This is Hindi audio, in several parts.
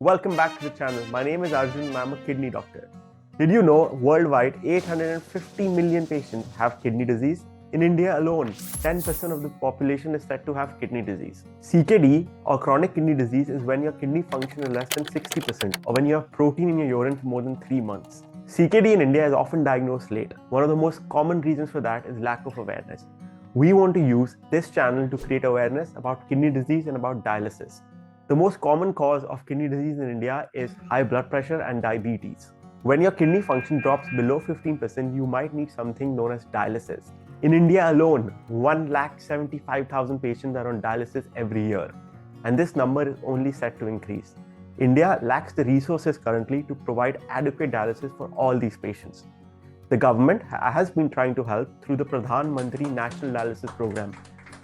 Welcome back to the channel. My name is Arjun and I'm a kidney doctor. Did you know worldwide 850 million patients have kidney disease? In India alone, 10% of the population is said to have kidney disease. CKD or chronic kidney disease is when your kidney function is less than 60% or when you have protein in your urine for more than 3 months. CKD in India is often diagnosed late. One of the most common reasons for that is lack of awareness. We want to use this channel to create awareness about kidney disease and about dialysis. The most common cause of kidney disease in India is high blood pressure and diabetes. When your kidney function drops below 15%, you might need something known as dialysis. In India alone, 175,000 patients are on dialysis every year, and this number is only set to increase. India lacks the resources currently to provide adequate dialysis for all these patients. The government has been trying to help through the Pradhan Mantri National Dialysis Program,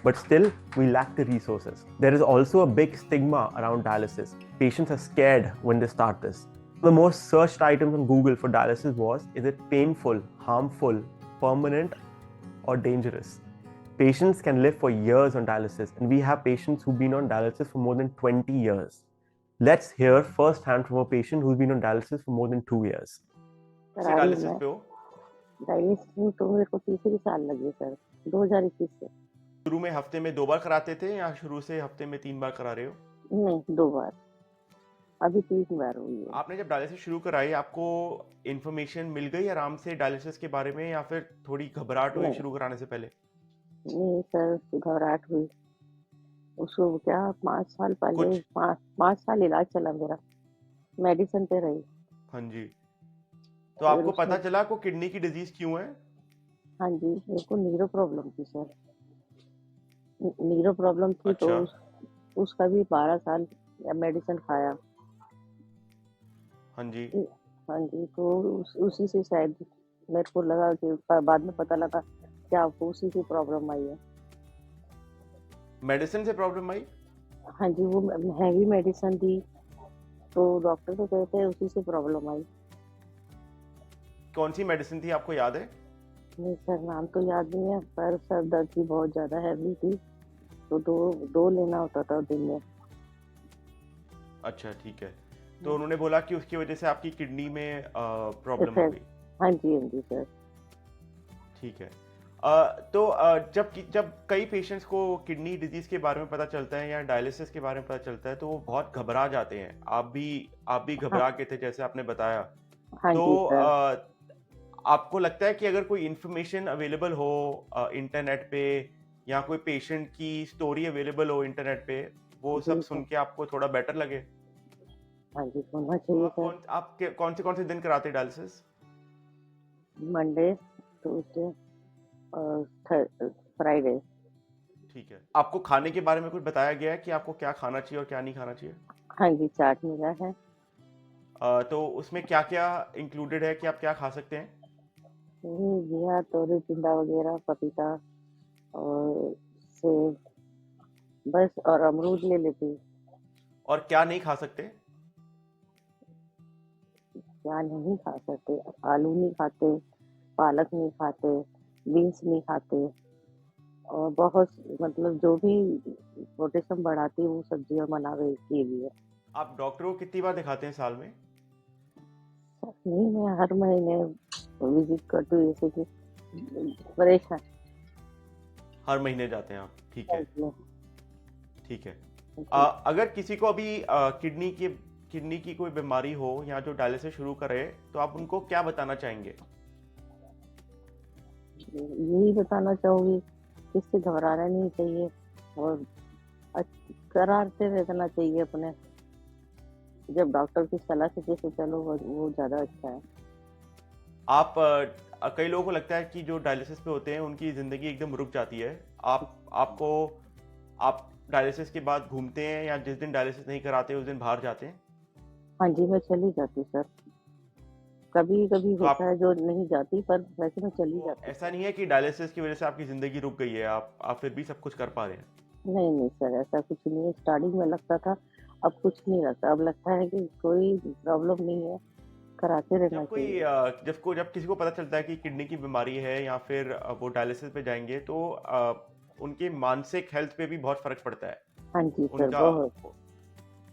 but still we lack the resources. There is also a big stigma around dialysis. Patients are scared when they start this. The most searched items on Google for dialysis was, is it painful, harmful, permanent, or dangerous? Patients can live for years on dialysis, and we have patients who've been on dialysis for more than 20 years. Let's hear firsthand from a patient who's been on dialysis for more than 2 years. Sir dialysis पे हो? डायलिसिस तो मेरे को तीसरी साल लगी सर, 2021 से। शुरू में हफ्ते में 2 बार कराते थे या शुरू से हफ्ते में 3 बार करा रहे हो? नहीं, 2 बार। अभी 3 बार हुई है। आपने जब डायलिसिस शुरू कराई, आपको इन्फॉर्मेशन मिल गई आराम से डायलिसिस के बारे में, या फिर थोड़ी घबराहट हुई शुरू कराने से पहले? नहीं सर, घबराहट हुई। उसको क्या 5 साल पहले 5 साल इलाज चला मेरा, मेडिसिन पे रही। हाँ जी। तो आपको पता चला को किडनी की डिजीज क्यों है? हाँ जी, मेरे को नीरो प्रॉब्लम थी सर। नीरो प्रॉब्लम थी। अच्छा। तो उसका भी 12 साल मेडिसिन खाया। हाँ जी। हाँ जी, तो उसी से शायद मेरे को लगा कि बाद में पता लगा कि आपको उसी की प्रॉब्लम आई है। मेडिसिन से प्रॉब्लम आई? हाँ जी, वो हैवी मेडिसिन थी, तो डॉक्टर तो कहते हैं उसी से प्रॉब्लम आई। कौन सी मेडिसिन थी, आपको याद है? नहीं सर, नाम तो याद नहीं है, पर सर दर्द थी बहुत ज्यादा हैवी थी, तो दो लेना होता था दिन में। अच्छा, ठीक है। तो उन्होंने बोला कि उसकी वजह से आपकी किडनी में प्रॉब्लम हो गई? हाँ जी सर। ठीक है। तो जब कई पेशेंट्स को किडनी डिजीज के बारे में पता चलता है या डायलिसिस के बारे में पता चलता है, तो वो बहुत घबरा जाते हैं। आप भी घबरा गए थे, जैसे आपने बताया। हाँ तो जी सर। आपको लगता है कि अगर कोई इंफॉर्मेशन अवेलेबल हो इंटरनेट पे, या कोई पेशेंट की स्टोरी अवेलेबल हो इंटरनेट पे, वो सब सुन के आपको थोड़ा बेटर लगे? हाँ जी, सुनना चाहिए सर। आप कौन से दिन कराते डायलिसिस? मंडे, ट्यूसडे और फ्राइडे। ठीक है। आपको खाने के बारे में कुछ बताया गया है कि आपको क्या खाना चाहिए और क्या नहीं खाना चाहिए? हाँ जी, चार्ट मिला है। तो उसमें क्या क्या इंक्लूडेड है कि आप क्या खा सकते हैं? घिया, तोरी, टिंडा वगैरह, पपीता और सेब, बस, और अमरूद ले लेती। और क्या नहीं खा सकते? क्या नहीं खा सकते? आलू नहीं खाते, पालक नहीं खाते, बीन्स नहीं खाते, और बहुत मतलब जो भी पोटेशियम बढ़ाती है वो सब्जियां बना की हुई है। आप डॉक्टर को कितनी बार दिखाते हैं साल में? नहीं, मैं हर महीने विजिट करती हूँ, जैसे कि परेशान। हर महीने जाते हैं आप? ठीक है, ठीक है। हाँ अगर किसी को अभी किडनी की कोई बीमारी हो या जो डायलिसिस शुरू करे, तो आप उनको क्या बताना चाहेंगे? यही बताना चाहूंगी, इससे घबराना नहीं चाहिए और कराते रहना चाहिए अपने। जब डॉक्टर की सलाह से जैसे चलो वो ज्यादा अच्छा है। आप कई लोगों को लगता है कि जो डायलिसिस पे होते हैं उनकी ज़िंदगी एकदम रुक जाती है। आप डायलिसिस के बाद घूमते हैं, या जिस दिन डायलिसिस नहीं कराते उस दिन बाहर जाते हैं? हाँ जी, मैं चली जाती सर। कभी-कभी तो होता है जो नहीं जाती, पर वैसे मैं चली जाती। ऐसा नहीं है कि डायलिसिस की वजह से आपकी ज़िंदगी रुक गई है, आप फिर भी सब कुछ कर पा रहे हैं? नहीं सर, ऐसा कुछ नहीं है। स्टार्टिंग में लगता था, अब कुछ नहीं लगता। अब लगता है कि कोई प्रॉब्लम नहीं है, कराते रहना चाहिए। जब किसी को पता चलता है कि किडनी की बीमारी है, या फिर वो डायलिसिस पे जाएंगे, तो उनके मानसिक हेल्थ पे भी बहुत फर्क पड़ता है। हाँ जी सर, उनका बहुत।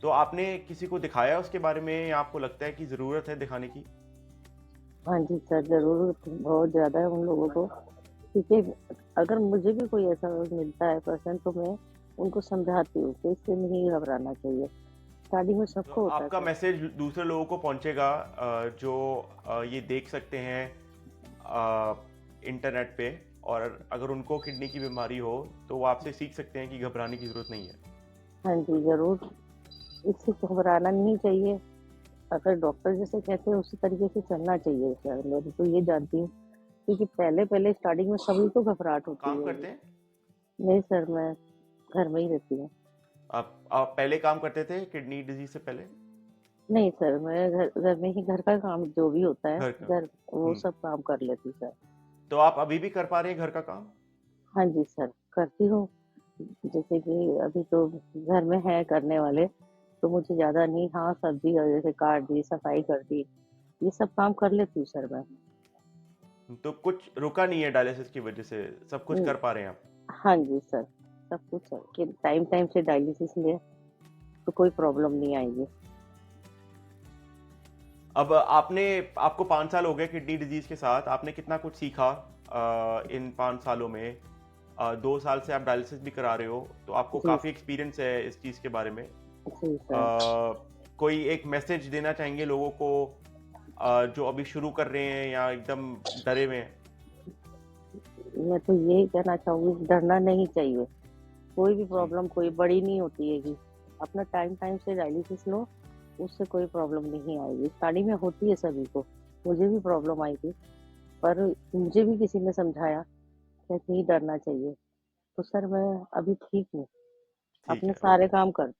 तो आपने किसी को दिखाया उसके बारे में, या आपको लगता है कि ज़रूरत है दिखाने की? हाँ जी सर, ज़रूरत बहुत ज़्यादा है उन लोगों को, क्योंकि अगर मुझे भी कोई ऐसा मिलता है पर्सन तो मैं उनको समझाती हूँ कि इससे नहीं घबराना चाहिए। स्टार्टिंग में तो सबको होता है आपका सर। मैसेज दूसरे लोगों को पहुंचेगा, जो ये देख सकते हैं इंटरनेट पे, और अगर उनको किडनी की बीमारी हो तो वो आपसे सीख सकते हैं कि घबराने की ज़रूरत नहीं है। हाँ जी, ज़रूर, इससे घबराना नहीं चाहिए। अगर डॉक्टर जैसे कहते हैं उसी तरीके से चलना चाहिए सर, मैं तो ये जानती हूँ, क्योंकि पहले-पहले स्टार्टिंग में सभी को घबराहट होती काम होगी। करते हैं? नहीं सर, मैं घर में ही रहती हूँ। आप पहले काम करते थे किडनी डिजीज़ से पहले? नहीं सर, मैं घर घर में ही घर का काम जो भी होता है, घर का। घर वो हुँ। सब काम कर लेती सर। तो आप अभी भी कर पा रहे हैं घर का काम? हाँ जी सर, करती हूँ। जैसे कि अभी तो घर में है करने वाले, तो मुझे ज़्यादा नहीं, हाँ, सब्ज़ी जैसे काट दी, सफाई कर दी, ये सब काम कर लेती हूँ सर मैं। तो कुछ रुका नहीं है डायलिसिस की वजह से, सब कुछ हुँ, कर पा रहे हैं आप? हाँ जी सर, सब कुछ है कि टाइम-टाइम से डायलिसिस लें, तो कोई प्रॉब्लम नहीं आएगी। अब आपको 5 साल हो गए किडनी डिजीज़ के साथ, आपने कितना कुछ सीखा इन 5 सालों में? 2 साल से आप डायलिसिस भी करा रहे हो, तो आपको जी, काफ़ी एक्सपीरियंस है इस चीज़ के बारे में। जी सर। कोई एक मैसेज देना चाहेंगे लोगों को, जो अभी शुरू कर रहे हैं या एकदम डरे हुए हैं? मैं तो यही कहना चाहूँगी, डरना नहीं चाहिए। कोई भी जी, प्रॉब्लम कोई बड़ी नहीं होती हैगी। अपना टाइम-टाइम से डायलिसिस लो, उससे कोई प्रॉब्लम नहीं आएगी। स्टार्टिंग में होती है सभी को, मुझे भी प्रॉब्लम आई थी, पर मुझे भी किसी ने समझाया कि नहीं डरना चाहिए। तो सर मैं अभी ठीक हूँ, ठीक अपने है, सारे ओके। काम करती हूँ।